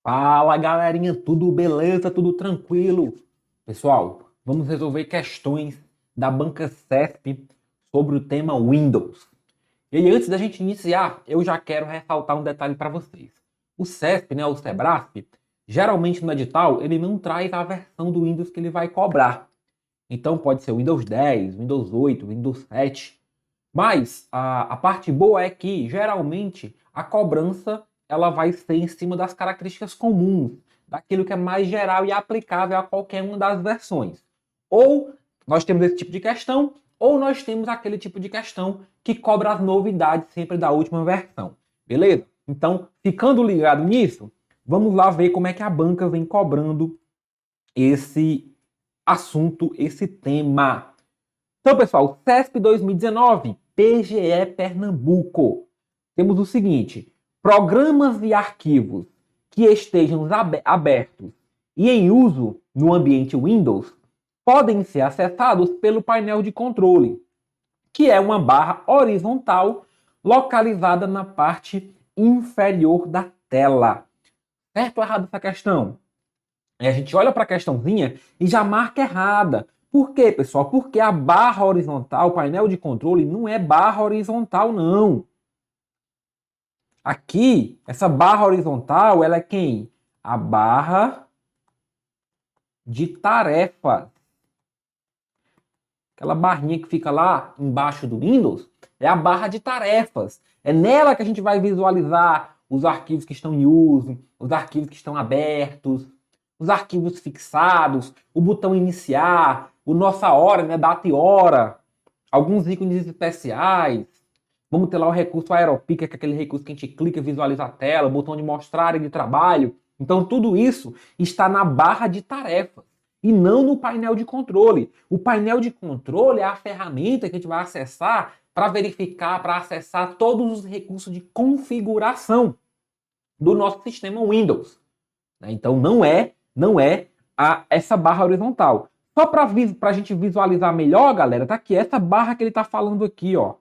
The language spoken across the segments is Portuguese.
Fala galerinha, tudo beleza? Tudo tranquilo? Pessoal, vamos resolver questões da banca CESP sobre o tema Windows. E aí, antes da gente iniciar, eu já quero ressaltar um detalhe para vocês. O CESP, né, o Sebrasp, geralmente no edital ele não traz a versão do Windows que ele vai cobrar. Então pode ser o Windows 10, Windows 8, Windows 7. Mas a parte boa é que, geralmente, a cobrança ela vai ser em cima das características comuns, daquilo que é mais geral e aplicável a qualquer uma das versões. Ou nós temos esse tipo de questão, ou nós temos aquele tipo de questão que cobra as novidades sempre da última versão. Beleza? Então, ficando ligado nisso, vamos lá ver como é que a banca vem cobrando esse assunto, esse tema. Então, pessoal, CESP 2019, PGE Pernambuco. Temos o seguinte: programas e arquivos que estejam abertos e em uso no ambiente Windows podem ser acessados pelo painel de controle, que é uma barra horizontal localizada na parte inferior da tela. Certo ou errado essa questão? A gente olha para a questãozinha e já marca errada. Por quê, pessoal? Porque a barra horizontal, o painel de controle, não é barra horizontal, não. Aqui, essa barra horizontal, ela é quem? A barra de tarefas. Aquela barrinha que fica lá embaixo do Windows é a barra de tarefas. É nela que a gente vai visualizar os arquivos que estão em uso, os arquivos que estão abertos, os arquivos fixados, o botão iniciar, o nossa hora, né, data e hora, alguns ícones especiais. Vamos ter lá o recurso Aeropica, que é aquele recurso que a gente clica e visualiza a tela, o botão de mostrar área de trabalho. Então tudo isso está na barra de tarefas e não no painel de controle. O painel de controle é a ferramenta que a gente vai acessar para verificar, para acessar todos os recursos de configuração do nosso sistema Windows. Então não é essa barra horizontal. Só para a gente visualizar melhor, galera, tá aqui essa barra que ele está falando aqui, ó.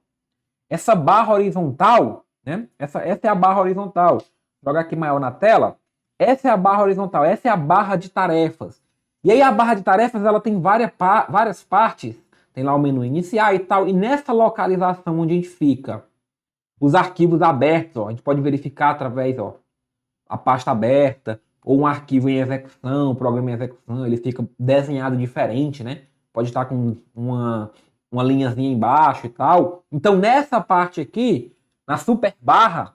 Essa barra horizontal, né? Essa é a barra horizontal. Vou jogar aqui maior na tela. Essa é a barra horizontal, essa é a barra de tarefas. E aí a barra de tarefas ela tem várias partes. Tem lá o menu iniciar e tal. E nessa localização onde a gente fica, os arquivos abertos, ó, a gente pode verificar através, ó, a pasta aberta, ou um arquivo em execução, um programa em execução, ele fica desenhado diferente, né? Pode estar com uma linhazinha embaixo e tal. Então, nessa parte aqui, na super barra,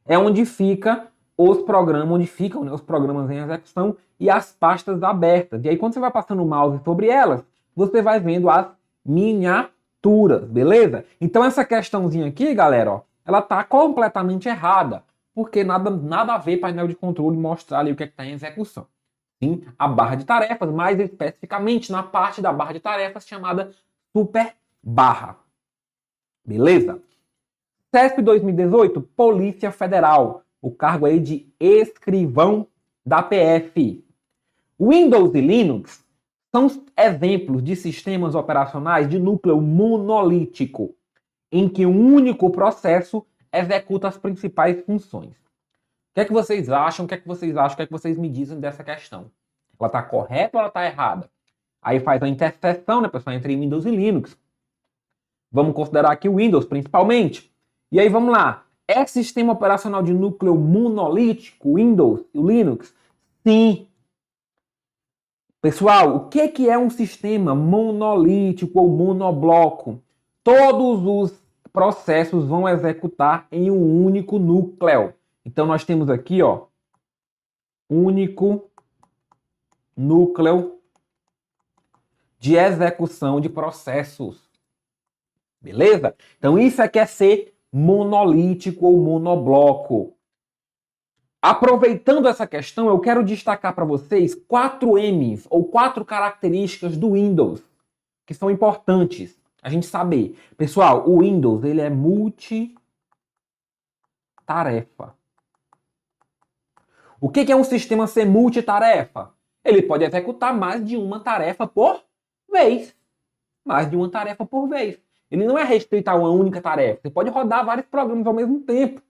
é onde fica os programas, onde ficam, né, os programas em execução e as pastas abertas. E aí, quando você vai passando o mouse sobre elas, você vai vendo as miniaturas, beleza? Então, essa questãozinha aqui, galera, ó, ela tá completamente errada, porque nada a ver painel de controle mostrar ali o que está em execução. Sim, a barra de tarefas, mais especificamente na parte da barra de tarefas chamada super barra. Beleza? CESP 2018, Polícia Federal. O cargo aí de escrivão da PF. Windows e Linux são exemplos de sistemas operacionais de núcleo monolítico, em que um único processo executa as principais funções. O que é que vocês acham? O que é que vocês acham? O que é que vocês me dizem dessa questão? Ela está correta ou ela está errada? Aí faz a interseção, né, pessoal, entre Windows e Linux. Vamos considerar aqui o Windows, principalmente. E aí, vamos lá. É sistema operacional de núcleo monolítico, Windows e o Linux? Sim. Pessoal, o que é um sistema monolítico ou monobloco? Todos os processos vão executar em um único núcleo. Então, nós temos aqui, ó, único núcleo de execução de processos. Beleza? Então, isso é que é ser monolítico ou monobloco. Aproveitando essa questão, eu quero destacar para vocês 4 M's ou 4 características do Windows que são importantes a gente saber. Pessoal, o Windows ele é multitarefa. O que é um sistema ser multitarefa? Ele pode executar mais de uma tarefa por vez. Mais de uma tarefa por vez. Ele não é restrito a uma única tarefa. Você pode rodar vários programas ao mesmo tempo.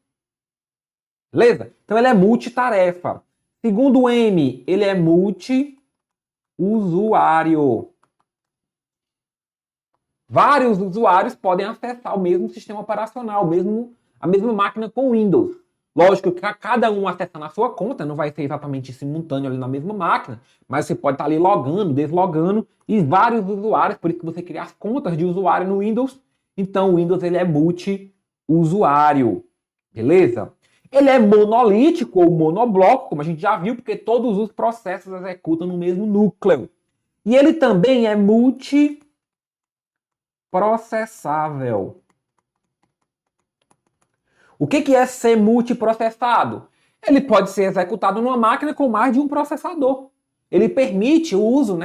Beleza? Então ele é multitarefa. Segundo M, ele é multi-usuário. Vários usuários podem acessar o mesmo sistema operacional, a mesma máquina com Windows. Lógico que cada um acessando a sua conta, não vai ser exatamente simultâneo ali na mesma máquina, mas você pode estar ali logando, deslogando, e vários usuários, por isso que você cria as contas de usuário no Windows. Então o Windows ele é multi-usuário, beleza? Ele é monolítico ou monobloco, como a gente já viu, porque todos os processos executam no mesmo núcleo. E ele também é multiprocessável. O que é ser multiprocessado? Ele pode ser executado numa máquina com mais de um processador. Ele permite o uso,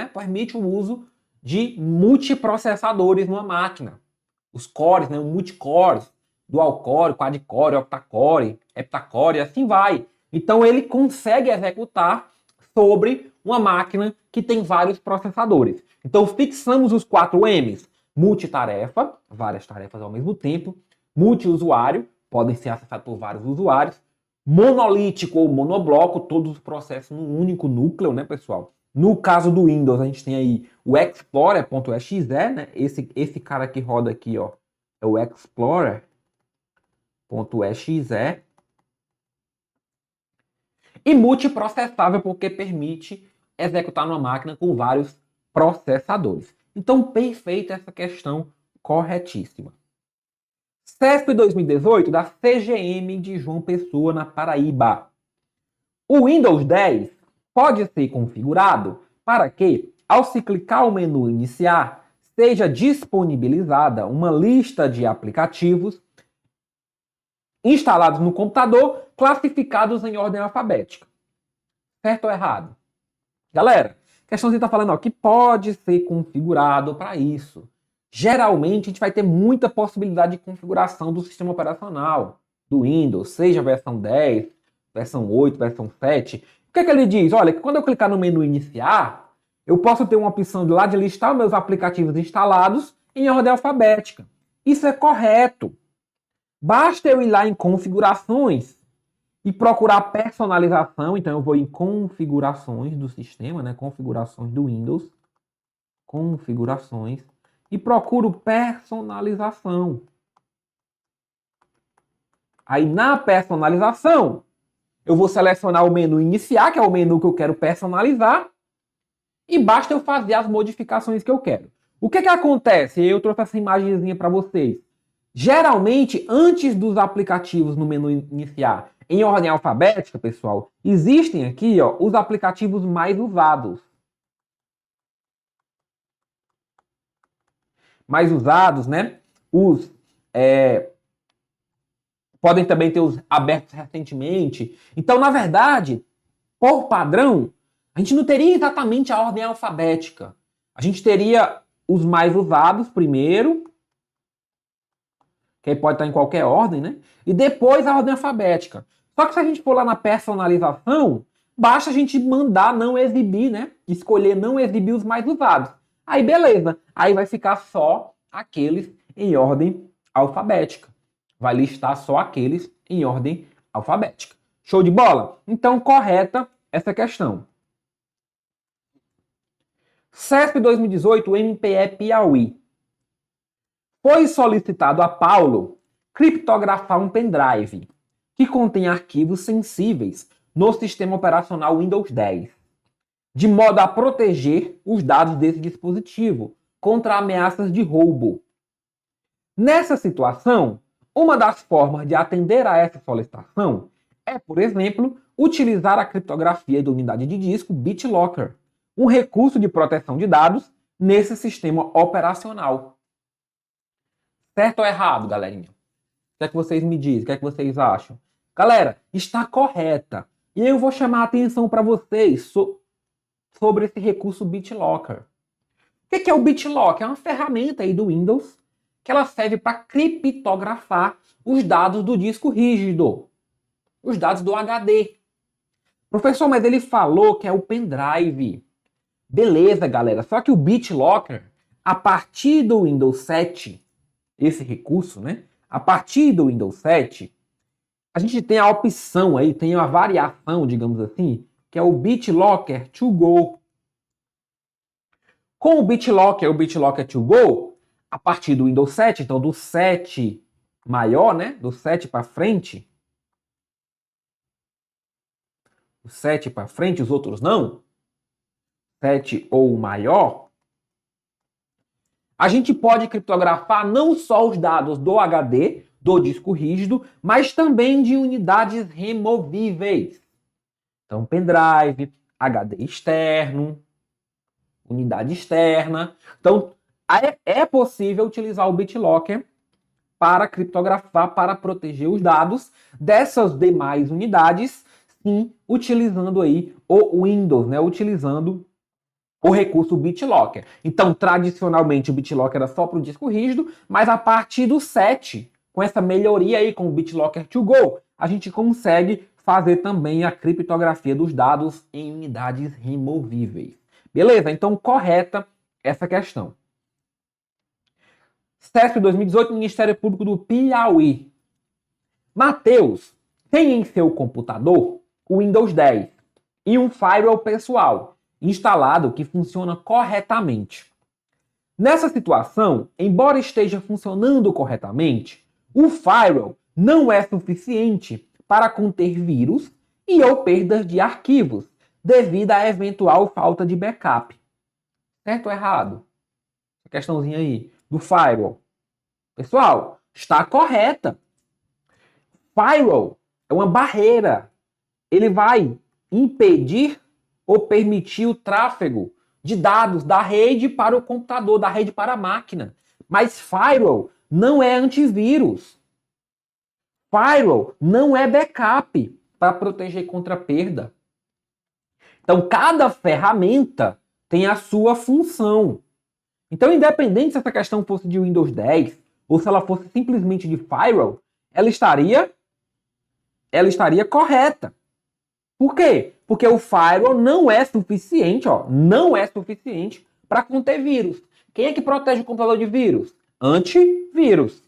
de multiprocessadores numa máquina. Os cores, o multicores, dual core, quad-core, octa-core, heptacore, e assim vai. Então ele consegue executar sobre uma máquina que tem vários processadores. Então fixamos os 4 M's. Multitarefa, várias tarefas ao mesmo tempo. Multiusuário, podem ser acessados por vários usuários. Monolítico ou monobloco, todos os processos num único núcleo, né, pessoal? No caso do Windows, a gente tem aí o Explorer.exe, né? Esse cara que roda aqui, ó, é o Explorer.exe. E multiprocessável porque permite executar numa máquina com vários processadores. Então, perfeita essa questão, corretíssima. CESP 2018 da CGM de João Pessoa, na Paraíba. O Windows 10 pode ser configurado para que, ao se clicar o menu Iniciar, seja disponibilizada uma lista de aplicativos instalados no computador, classificados em ordem alfabética. Certo ou errado? Galera, a questãozinha está falando que pode ser configurado para isso. Geralmente, a gente vai ter muita possibilidade de configuração do sistema operacional, do Windows, seja versão 10, versão 8, versão 7. O que ele diz? Olha, que quando eu clicar no menu Iniciar, eu posso ter uma opção de lá de listar meus aplicativos instalados em ordem alfabética. Isso é correto. Basta eu ir lá em Configurações e procurar personalização. Então eu vou em Configurações do sistema, né? Configurações do Windows. Configurações. E procuro personalização. Aí na personalização, eu vou selecionar o menu Iniciar, que é o menu que eu quero personalizar. E basta eu fazer as modificações que eu quero. O que acontece? Eu trouxe essa imagenzinha para vocês. Geralmente, antes dos aplicativos no menu Iniciar, em ordem alfabética, pessoal, existem aqui os aplicativos mais usados. Mais usados, né? Podem também ter os abertos recentemente. Então, na verdade, por padrão, a gente não teria exatamente a ordem alfabética. A gente teria os mais usados primeiro, que aí pode estar em qualquer ordem, né? E depois a ordem alfabética. Só que se a gente for lá na personalização, basta a gente mandar não exibir, né? Escolher não exibir os mais usados. Aí beleza. Aí vai ficar só aqueles em ordem alfabética. Vai listar só aqueles em ordem alfabética. Show de bola? Então, correta essa questão. CESP 2018, MPE Piauí. Foi solicitado a Paulo criptografar um pendrive que contém arquivos sensíveis no sistema operacional Windows 10, de modo a proteger os dados desse dispositivo contra ameaças de roubo. Nessa situação, uma das formas de atender a essa solicitação é, por exemplo, utilizar a criptografia da unidade de disco BitLocker, um recurso de proteção de dados nesse sistema operacional. Certo ou errado, galerinha? O que é que vocês me dizem? O que é que vocês acham? Galera, está correta. E eu vou chamar a atenção para vocês sobre esse recurso BitLocker. O que é o BitLocker? É uma ferramenta aí do Windows que ela serve para criptografar os dados do disco rígido, os dados do HD. Professor, mas ele falou que é o pendrive. Beleza, galera. Só que o BitLocker, a partir do Windows 7, esse recurso, né? A partir do Windows 7, a gente tem a opção aí, tem uma variação, digamos assim, que é o BitLocker to Go. Com o BitLocker to Go, a partir do Windows 7, então do 7 maior, né? Do 7 para frente. O 7 para frente, os outros não. 7 ou maior. A gente pode criptografar não só os dados do HD, do disco rígido, mas também de unidades removíveis. Então, pendrive, HD externo, unidade externa. Então, é possível utilizar o BitLocker para criptografar, para proteger os dados dessas demais unidades, sim, utilizando aí o Windows, né? Utilizando o recurso BitLocker. Então, tradicionalmente, o BitLocker era só para o disco rígido, mas a partir do 7, com essa melhoria aí, com o BitLocker to Go, a gente consegue fazer também a criptografia dos dados em unidades removíveis. Beleza? Então, correta essa questão. CESP 2018, Ministério Público do Piauí. Matheus tem em seu computador o Windows 10 e um firewall pessoal instalado que funciona corretamente. Nessa situação, embora esteja funcionando corretamente, o firewall não é suficiente para conter vírus e ou perdas de arquivos devido à eventual falta de backup. Certo ou errado? Essa questãozinha aí do firewall. Pessoal, está correta. Firewall é uma barreira. Ele vai impedir ou permitir o tráfego de dados da rede para o computador, da rede para a máquina. Mas firewall não é antivírus. Firewall não é backup para proteger contra perda. Então, cada ferramenta tem a sua função. Então, independente se essa questão fosse de Windows 10 ou se ela fosse simplesmente de firewall, ela estaria correta. Por quê? Porque o firewall não é suficiente, não é suficiente para conter vírus. Quem é que protege o computador de vírus? Antivírus.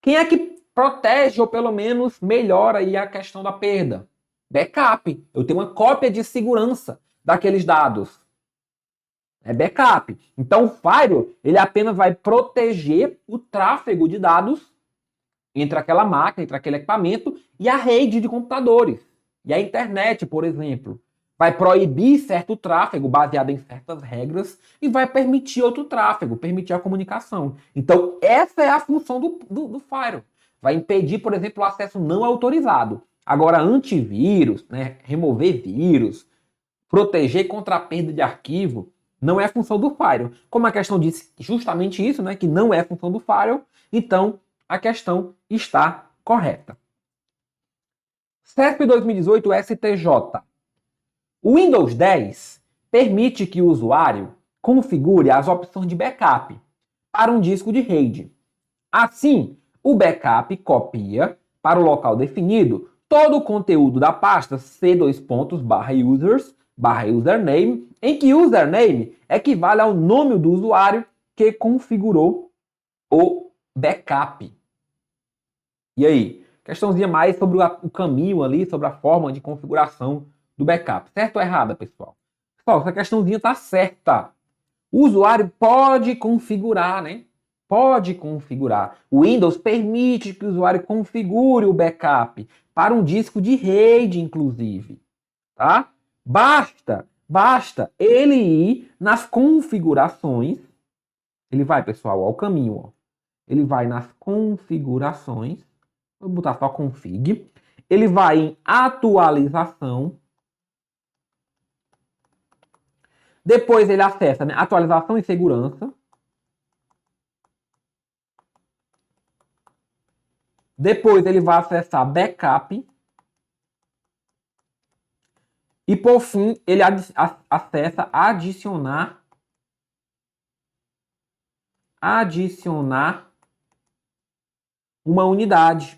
Quem é que protege ou pelo menos melhora aí a questão da perda? Backup. Eu tenho uma cópia de segurança daqueles dados. É backup. Então o firewall, ele apenas vai proteger o tráfego de dados entre aquela máquina, entre aquele equipamento e a rede de computadores. E a internet, por exemplo, vai proibir certo tráfego baseado em certas regras e vai permitir outro tráfego, permitir a comunicação. Então, essa é a função do firewall. Vai impedir, por exemplo, o acesso não autorizado. Agora, antivírus, né, remover vírus, proteger contra a perda de arquivo, não é função do firewall. Como a questão diz justamente isso, né, que não é função do firewall, então a questão está correta. CESP 2018 STJ. O Windows 10 permite que o usuário configure as opções de backup para um disco de rede. Assim, o backup copia para o local definido todo o conteúdo da pasta c:/users/username, em que username equivale ao nome do usuário que configurou o backup. E aí? Questãozinha mais sobre o caminho ali, sobre a forma de configuração do backup. Certo ou errada, pessoal? Pessoal, essa questãozinha está certa. O usuário pode configurar, né? Pode configurar. O Windows permite que o usuário configure o backup para um disco de rede, inclusive. Tá? Basta ele ir nas configurações. Ele vai, pessoal, ao caminho. Ó. Ele vai nas configurações. Vou botar só config. Ele vai em atualização. Depois ele acessa, né, atualização e segurança. Depois ele vai acessar backup. E por fim ele acessa adicionar uma unidade.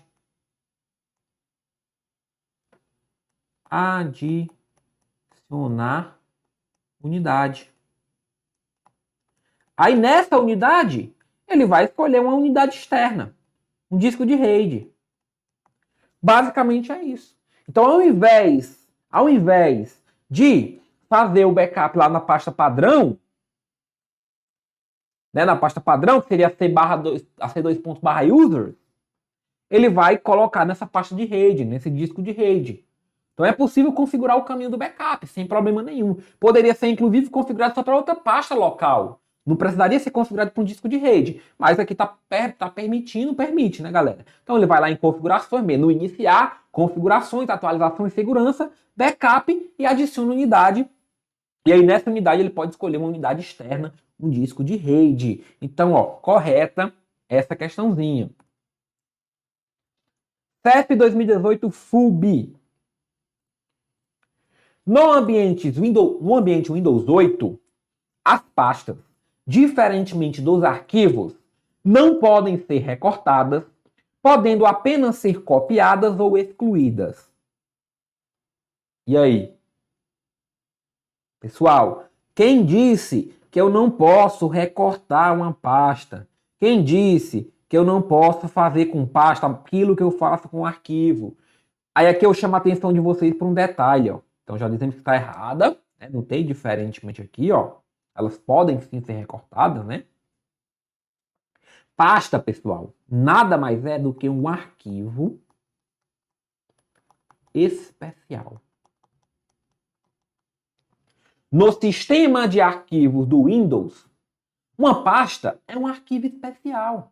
Adicionar unidade. Aí nessa unidade, ele vai escolher uma unidade externa, um disco de rede. Basicamente é isso. Então, ao invés de fazer o backup lá na pasta padrão, né, na pasta padrão, que seria ac2.users, ele vai colocar nessa pasta de rede, nesse disco de rede. Então é possível configurar o caminho do backup sem problema nenhum. Poderia ser, inclusive, configurado só para outra pasta local. Não precisaria ser configurado para um disco de rede. Mas aqui está permitindo, permite, né, galera? Então ele vai lá em configurações, menu iniciar, configurações, atualização e segurança, backup e adiciona unidade. E aí nessa unidade ele pode escolher uma unidade externa, um disco de rede. Então, ó, correta essa questãozinha. CEF 2018 FUB. No ambiente Windows 8, as pastas, diferentemente dos arquivos, não podem ser recortadas, podendo apenas ser copiadas ou excluídas. E aí? Pessoal, quem disse que eu não posso recortar uma pasta? Quem disse que eu não posso fazer com pasta aquilo que eu faço com arquivo? Aí aqui eu chamo a atenção de vocês para um detalhe, ó. Então já dizemos que está errada, né? Não tem diferentemente aqui, ó. Elas podem sim ser recortadas, né? Pasta, pessoal, nada mais é do que um arquivo especial. No sistema de arquivos do Windows, uma pasta é um arquivo especial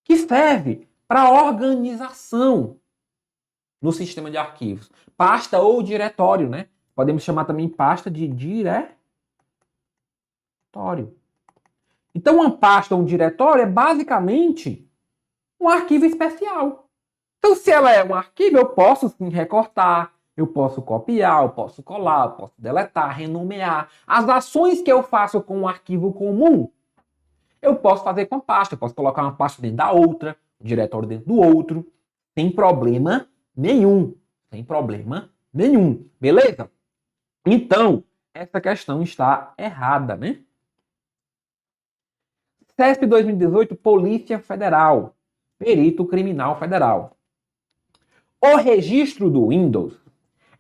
que serve para organização no sistema de arquivos. Pasta ou diretório, né? Podemos chamar também pasta de diretório. Então, uma pasta ou um diretório é basicamente um arquivo especial. Então, se ela é um arquivo, eu posso sim recortar, eu posso copiar, eu posso colar, eu posso deletar, renomear. As ações que eu faço com um arquivo comum, eu posso fazer com a pasta. Eu posso colocar uma pasta dentro da outra, um diretório dentro do outro, sem problema nenhum. Sem problema nenhum. Beleza? Então, essa questão está errada, né? CESP 2018, Polícia Federal, Perito Criminal Federal. O registro do Windows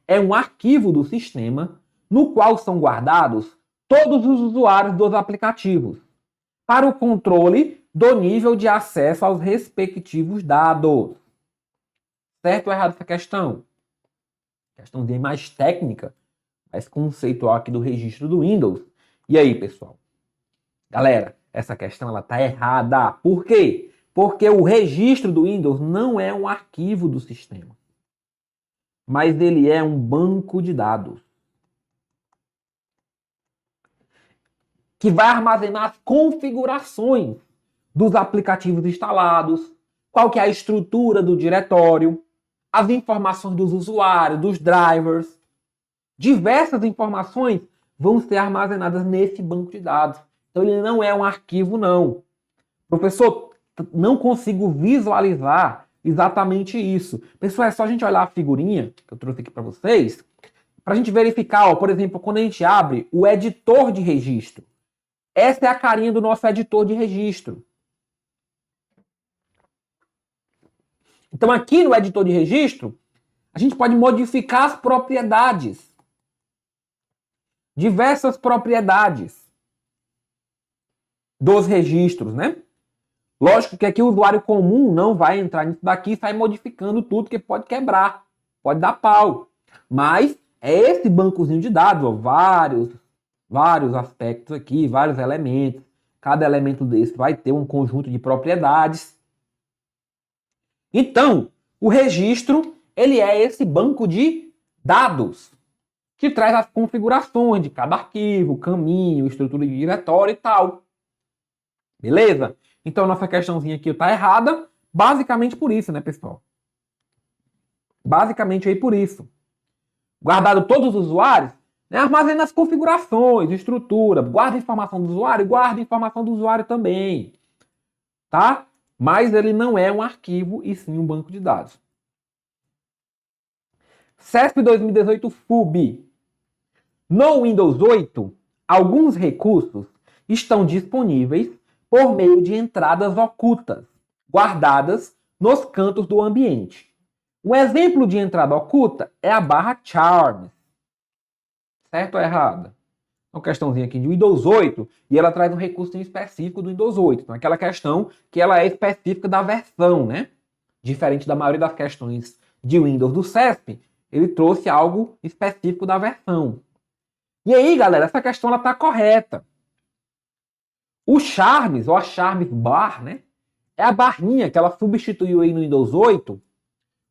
é um arquivo do sistema no qual são guardados todos os usuários dos aplicativos para o controle do nível de acesso aos respectivos dados. Certo ou errado essa questão? Questãozinha mais técnica, mais conceitual aqui do registro do Windows. E aí, pessoal? Galera, essa questão ela tá errada. Por quê? Porque o registro do Windows não é um arquivo do sistema, mas ele é um banco de dados que vai armazenar as configurações dos aplicativos instalados, qual que é a estrutura do diretório, as informações dos usuários, dos drivers. Diversas informações vão ser armazenadas nesse banco de dados. Então ele não é um arquivo, não. Professor, não consigo visualizar exatamente isso. Pessoal, é só a gente olhar a figurinha que eu trouxe aqui para vocês, para a gente verificar, ó, por exemplo, quando a gente abre o editor de registro. Essa é a carinha do nosso editor de registro. Então aqui no editor de registro, a gente pode modificar as propriedades. Diversas propriedades dos registros, né? Lógico que aqui o usuário comum não vai entrar nisso daqui e sair modificando tudo, que pode quebrar, pode dar pau. Mas é esse bancozinho de dados, ó, vários aspectos aqui, vários elementos. Cada elemento desse vai ter um conjunto de propriedades. Então, o registro, ele é esse banco de dados que traz as configurações de cada arquivo, caminho, estrutura de diretório e tal. Beleza? Então, nossa questãozinha aqui está errada, basicamente por isso, né, pessoal? Basicamente aí por isso. Guardado todos os usuários, né, armazena as configurações, estrutura, guarda a informação do usuário, guarda a informação do usuário também. Tá? Mas ele não é um arquivo e sim um banco de dados. CESP 2018 FUB. No Windows 8, alguns recursos estão disponíveis por meio de entradas ocultas, guardadas nos cantos do ambiente. Um exemplo de entrada oculta é a barra Charms. Certo ou errado? Uma questãozinha aqui de Windows 8 e ela traz um recurso específico do Windows 8. Então, aquela questão que ela é específica da versão, né? Diferente da maioria das questões de Windows do CESP, ele trouxe algo específico da versão. E aí, galera, essa questão ela tá correta. O Charmes, ou a Charmes Bar, né? É a barrinha que ela substituiu aí no Windows 8,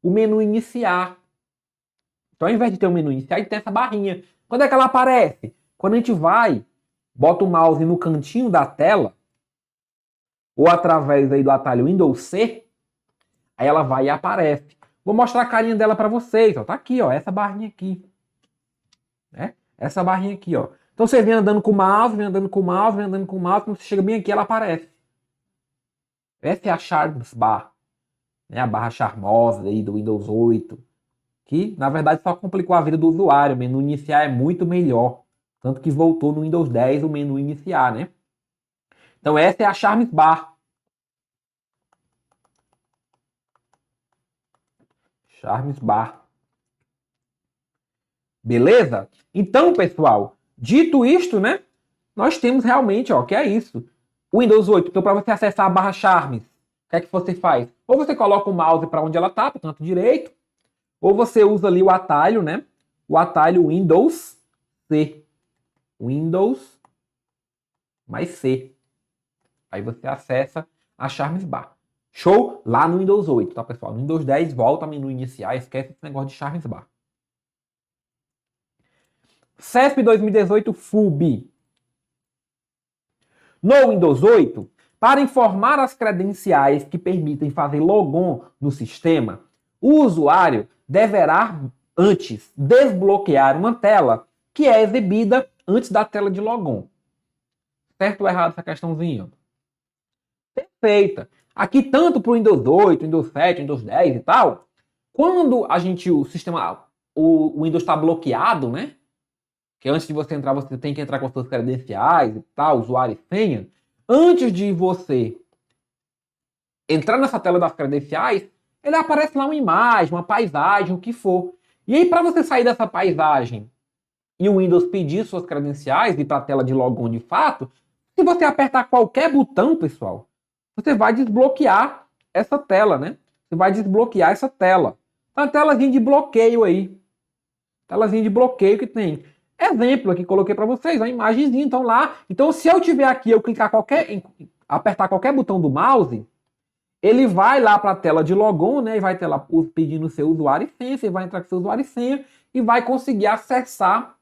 o menu iniciar. Então, ao invés de ter o menu iniciar, a gente tem essa barrinha. Quando é que ela aparece? Quando a gente vai, bota o mouse no cantinho da tela, ou através aí do atalho Windows C, aí ela vai e aparece. Vou mostrar a carinha dela para vocês. Ó. Tá aqui, ó, essa barrinha aqui. Né? Essa barrinha aqui, ó. Então você vem andando com o mouse, vem andando com o mouse, vem andando com o mouse, quando você chega bem aqui, ela aparece. Essa é a Charmes Bar. Né? A barra charmosa aí do Windows 8. Que, na verdade, só complicou a vida do usuário. O menu iniciar é muito melhor. Tanto que voltou no Windows 10 o menu iniciar, né? Então essa é a Charmes Bar. Charmes Bar. Beleza? Então, pessoal, dito isto, né? Nós temos realmente, ó, que é isso. O Windows 8, então para você acessar a barra Charmes, o que é que você faz? Ou você coloca o mouse para onde ela tá, para o canto direito, ou você usa ali o atalho, né? O atalho Windows C. Windows mais C. Aí você acessa a Charmes Bar. Show? Lá no Windows 8, tá, pessoal? No Windows 10, volta ao menu iniciar e esquece esse negócio de Charmes Bar. CESP 2018 FUB. No Windows 8, para informar as credenciais que permitem fazer logon no sistema, o usuário deverá antes desbloquear uma tela que é exibida antes da tela de logon. Certo ou errado essa questãozinha? Perfeita. Aqui, tanto para o Windows 8, Windows 7, Windows 10 e tal, quando o sistema, o Windows está bloqueado, né? Que antes de você entrar, você tem que entrar com as suas credenciais e tal, usuário e senha. Antes de você entrar nessa tela das credenciais, ele aparece lá uma imagem, uma paisagem, o que for. E aí, para você sair dessa paisagem e o Windows pedir suas credenciais e ir para a tela de logon de fato, se você apertar qualquer botão, pessoal, você vai desbloquear essa tela, né? Você vai desbloquear essa tela. Tá a telazinha de bloqueio aí. Telazinha de bloqueio que tem. Exemplo aqui, coloquei para vocês, a imagenzinha, então lá. Então, se eu tiver aqui, eu clicar apertar qualquer botão do mouse, ele vai lá para a tela de logon, né? E vai ter lá pedindo seu usuário e senha, você vai entrar com seu usuário e senha e vai conseguir acessar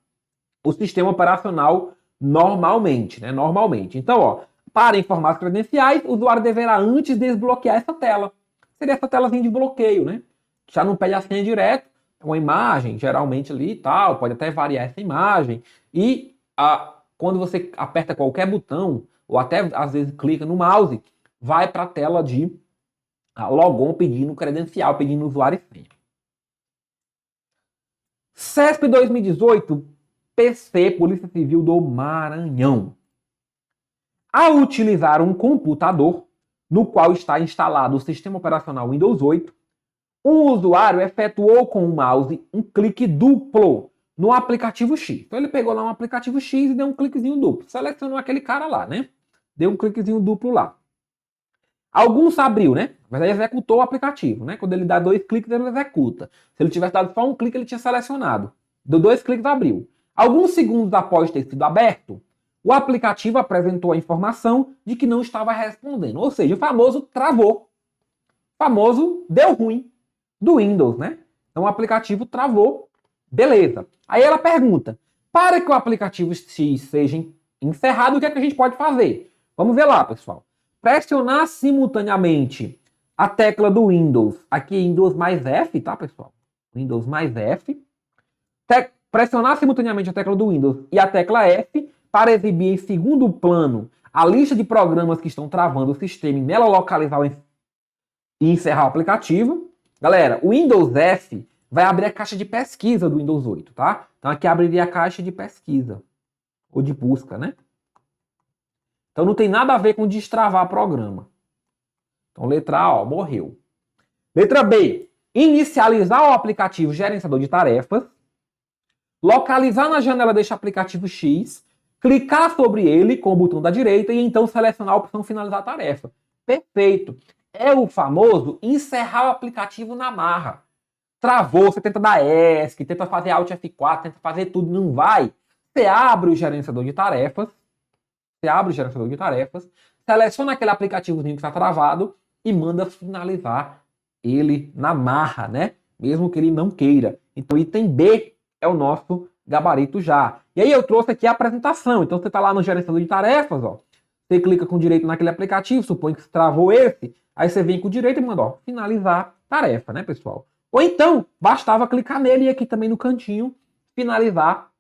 o sistema operacional normalmente, né? Normalmente. Então, ó, para informar as credenciais, o usuário deverá antes desbloquear essa tela. Seria essa telazinha de bloqueio, né? Já não pede a senha direto, uma imagem, geralmente ali e tal, pode até variar essa imagem. E quando você aperta qualquer botão, ou até às vezes clica no mouse, vai para a tela de logon pedindo credencial, pedindo usuário e senha. CESP 2018, PC, Polícia Civil do Maranhão. Ao utilizar um computador no qual está instalado o sistema operacional Windows 8, o usuário efetuou com o mouse um clique duplo no aplicativo X. Então ele pegou lá um aplicativo X e deu um cliquezinho duplo. Selecionou aquele cara lá, né? Deu um cliquezinho duplo lá. Alguns abriu, né? Mas aí executou o aplicativo, né? Quando ele dá 2 cliques, ele executa. Se ele tivesse dado só um clique, ele tinha selecionado. Deu 2 cliques, abriu. Alguns segundos após ter sido aberto, o aplicativo apresentou a informação de que não estava respondendo. Ou seja, o famoso travou. O famoso deu ruim do Windows, né? Então o aplicativo travou. Beleza. Aí ela pergunta, para que o aplicativo X seja encerrado, o que é que a gente pode fazer? Vamos ver lá, pessoal. Pressionar simultaneamente a tecla do Windows, aqui Windows mais F, tá, pessoal? Windows mais F. Pressionar simultaneamente a tecla do Windows e a tecla F para exibir em segundo plano a lista de programas que estão travando o sistema e nela localizar e encerrar o aplicativo. Galera, o Windows F vai abrir a caixa de pesquisa do Windows 8, tá? Então aqui abriria a caixa de pesquisa, ou de busca, né? Então não tem nada a ver com destravar programa. Então letra A, ó, morreu. Letra B, inicializar o aplicativo gerenciador de tarefas. localizar na janela deste aplicativo X, clicar sobre ele com o botão da direita e então selecionar a opção finalizar a tarefa. Perfeito. É o famoso encerrar o aplicativo na marra. Travou, você tenta dar ESC, tenta fazer Alt F4, tenta fazer tudo, não vai. Você abre o gerenciador de tarefas, seleciona aquele aplicativozinho que está travado e manda finalizar ele na marra, né? Mesmo que ele não queira. Então, item B é o nosso gabarito já. E aí eu trouxe aqui a apresentação. Então, você está lá no gerenciador de tarefas, ó. Você clica com direito naquele aplicativo, supõe que você travou esse, aí você vem com direito e manda, ó, finalizar tarefa, né, pessoal? Ou então, bastava clicar nele e aqui também no cantinho, finalizar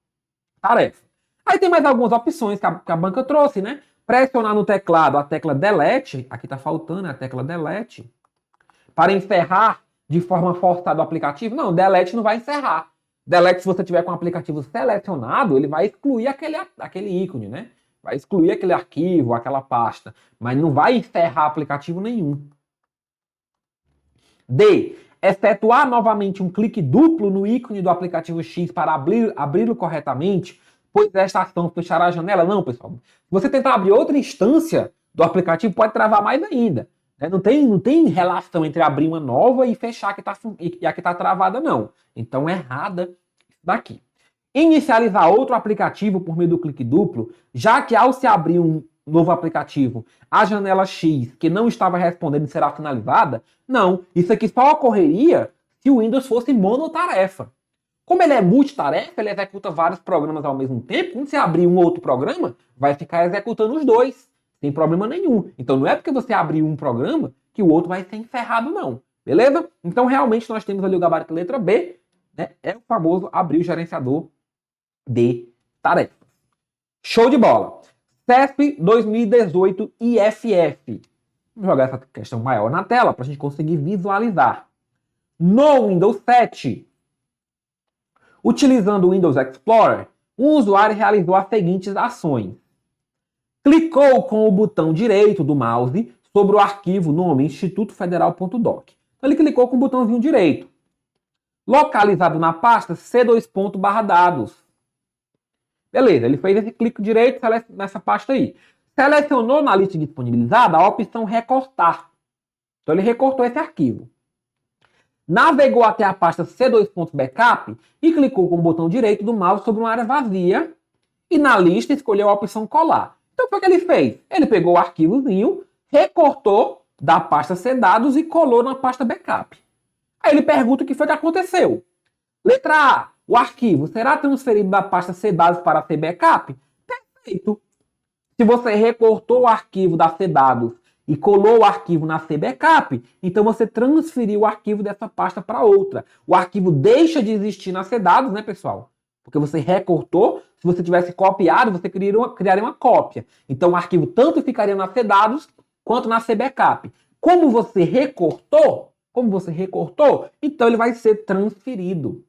tarefa. Aí tem mais algumas opções que a banca trouxe, né? Pressionar no teclado a tecla Delete, aqui tá faltando a tecla Delete, para encerrar de forma forçada o aplicativo. Não, Delete não vai encerrar. Delete, se você tiver com o aplicativo selecionado, ele vai excluir aquele ícone, né? Vai excluir aquele arquivo, aquela pasta, mas não vai encerrar aplicativo nenhum. D. Efetuar novamente um clique duplo no ícone do aplicativo X para abri-lo corretamente, pois esta ação fechará a janela. Não, pessoal. Se você tentar abrir outra instância do aplicativo, pode travar mais ainda. Não tem relação entre abrir uma nova e fechar a que está travada, não. Então, errada isso daqui. Inicializar outro aplicativo por meio do clique duplo, já que ao se abrir um novo aplicativo, a janela X que não estava respondendo será finalizada? Não, isso aqui só ocorreria se o Windows fosse monotarefa. Como ele é multitarefa, ele executa vários programas ao mesmo tempo. Quando você abrir um outro programa, vai ficar executando os dois, sem problema nenhum. Então não é porque você abriu um programa que o outro vai ser encerrado, não. Beleza? Então realmente nós temos ali o gabarito letra B, né? É o famoso abrir o gerenciador de tarefas. Show de bola! CESP 2018 IFF. Vou jogar essa questão maior na tela para a gente conseguir visualizar. No Windows 7, utilizando o Windows Explorer, um usuário realizou as seguintes ações. Clicou com o botão direito do mouse sobre o arquivo nome institutofederal.doc. Então ele clicou com o botãozinho direito. Localizado na pasta C2.dados. Beleza, ele fez esse clique direito nessa pasta aí. Selecionou na lista disponibilizada a opção recortar. Então ele recortou esse arquivo. Navegou até a pasta C2.backup e clicou com o botão direito do mouse sobre uma área vazia e na lista escolheu a opção colar. Então foi o que ele fez. Ele pegou o arquivozinho, recortou da pasta C-dados e colou na pasta backup. Aí ele pergunta o que foi que aconteceu. Letra A. O arquivo será transferido da pasta C-dados para a C-backup? Perfeito. Se você recortou o arquivo da C-dados e colou o arquivo na C-backup, então você transferiu o arquivo dessa pasta para outra. O arquivo deixa de existir na C-dados, né, pessoal? Porque você recortou. Se você tivesse copiado, você criaria uma cópia. Então o arquivo tanto ficaria na C-dados quanto na C-backup. Como você recortou, então ele vai ser transferido.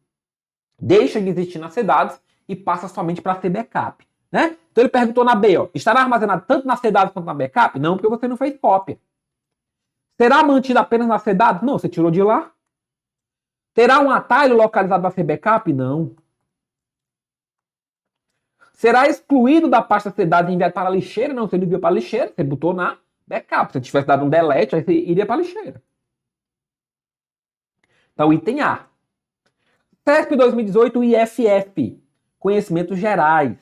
Deixa de existir na C-dados e passa somente para a C-backup. Né? Então ele perguntou na B, ó, estará armazenado tanto na C-dados quanto na backup? Não, porque você não fez cópia. Será mantido apenas na C-dados? Não, você tirou de lá. Terá um atalho localizado na C-backup? Não. Será excluído da pasta C-dados e enviado para a lixeira? Não, você não enviou para a lixeira, você botou na backup. Se tivesse dado um delete, aí você iria para a lixeira. Então, item A. CESP 2018 IFF. Conhecimentos gerais.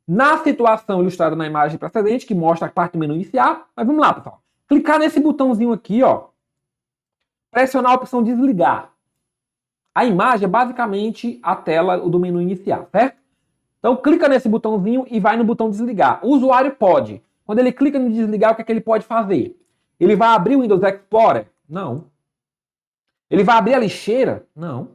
Na situação ilustrada na imagem precedente, que mostra a parte do menu iniciar, mas vamos lá, pessoal. Clicar nesse botãozinho aqui, ó. Pressionar a opção desligar. A imagem é basicamente a tela do menu iniciar, certo? Então, clica nesse botãozinho e vai no botão desligar. O usuário pode. Quando ele clica no desligar, o que é que ele pode fazer? Ele vai abrir o Windows Explorer? Não. Ele vai abrir a lixeira? Não.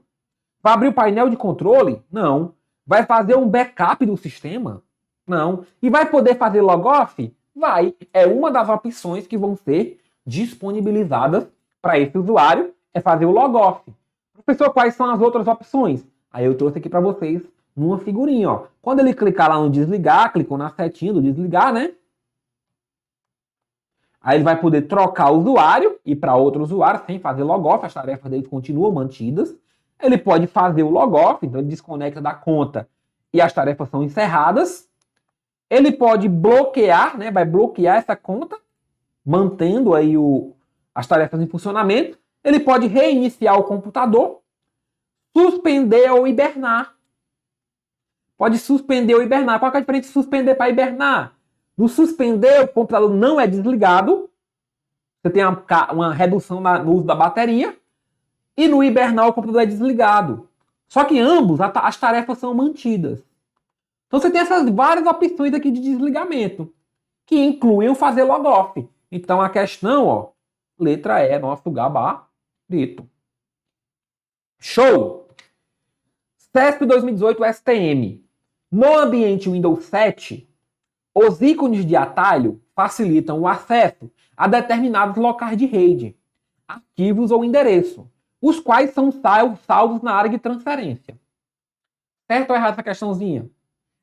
Vai abrir o painel de controle? Não. Vai fazer um backup do sistema? Não. E vai poder fazer logoff? Vai. É uma das opções que vão ser disponibilizadas para esse usuário, é fazer o logoff. Professor, quais são as outras opções? Aí eu trouxe aqui para vocês numa figurinha, ó. Quando ele clicar lá no desligar, clicou na setinha do desligar, né? Aí ele vai poder trocar o usuário e para outro usuário sem fazer logoff, as tarefas dele continuam mantidas. Ele pode fazer o logoff, então ele desconecta da conta e as tarefas são encerradas. Ele pode bloquear, né, vai bloquear essa conta, mantendo aí as tarefas em funcionamento. Ele pode reiniciar o computador, suspender ou hibernar. Pode suspender ou hibernar. Qual é a diferença de suspender para hibernar? No suspender, o computador não é desligado. Você tem uma redução no uso da bateria. E no hibernar, o computador é desligado. Só que ambos, as tarefas são mantidas. Então você tem essas várias opções aqui de desligamento, que incluem o fazer logoff. Então a questão, ó, letra E, nosso gabarito. Show! CESP 2018 STM. No ambiente Windows 7, os ícones de atalho facilitam o acesso a determinados locais de rede, arquivos ou endereço, os quais são salvos na área de transferência. Certo ou errado essa questãozinha?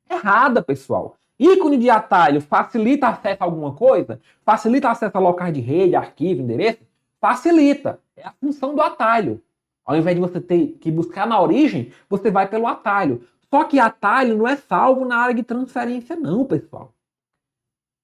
Errada, pessoal. Ícone de atalho facilita acesso a alguma coisa? Facilita acesso a locais de rede, arquivo, endereço? Facilita. É a função do atalho. Ao invés de você ter que buscar na origem, você vai pelo atalho. Só que atalho não é salvo na área de transferência, não, pessoal.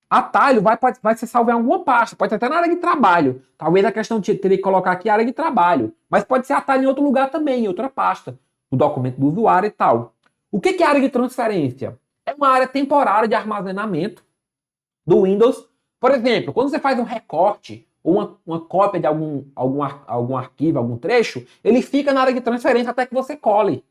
Atalho vai ser salvo em alguma pasta, pode ser até na área de trabalho. Talvez a questão teria que colocar aqui a área de trabalho. Mas pode ser atalho em outro lugar também, em outra pasta. O documento do usuário e tal. O que é área de transferência? É uma área temporária de armazenamento do Windows. Por exemplo, quando você faz um recorte ou uma cópia de algum arquivo, algum trecho, ele fica na área de transferência até que você cole.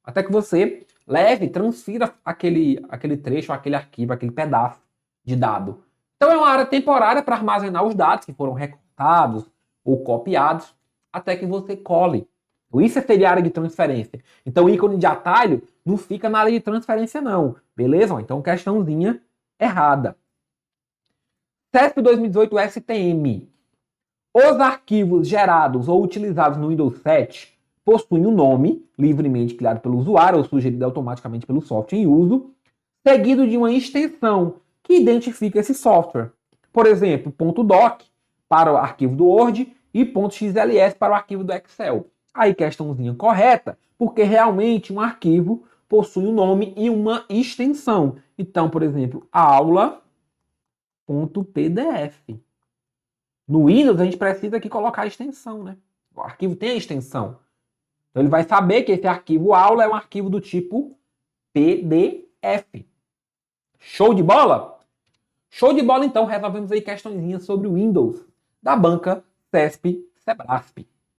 Até que você leve, transfira aquele trecho, aquele arquivo, aquele pedaço de dado. Então é uma área temporária para armazenar os dados que foram recortados ou copiados até que você cole. Isso seria a área de transferência. Então o ícone de atalho não fica na área de transferência não. Beleza? Então questãozinha errada. CESP 2018 STM. Os arquivos gerados ou utilizados no Windows 7 possuem um nome, livremente criado pelo usuário ou sugerido automaticamente pelo software em uso, seguido de uma extensão que identifica esse software. Por exemplo, .doc para o arquivo do Word e .xls para o arquivo do Excel. Aí questãozinha correta, porque realmente um arquivo possui um nome e uma extensão. Então, por exemplo, aula.pdf. No Windows a gente precisa aqui colocar a extensão, né? O arquivo tem a extensão. Então ele vai saber que esse arquivo aula é um arquivo do tipo PDF. Show de bola? Show de bola, então. Resolvemos aí questõezinhas sobre o Windows da banca CESP Sebrasp.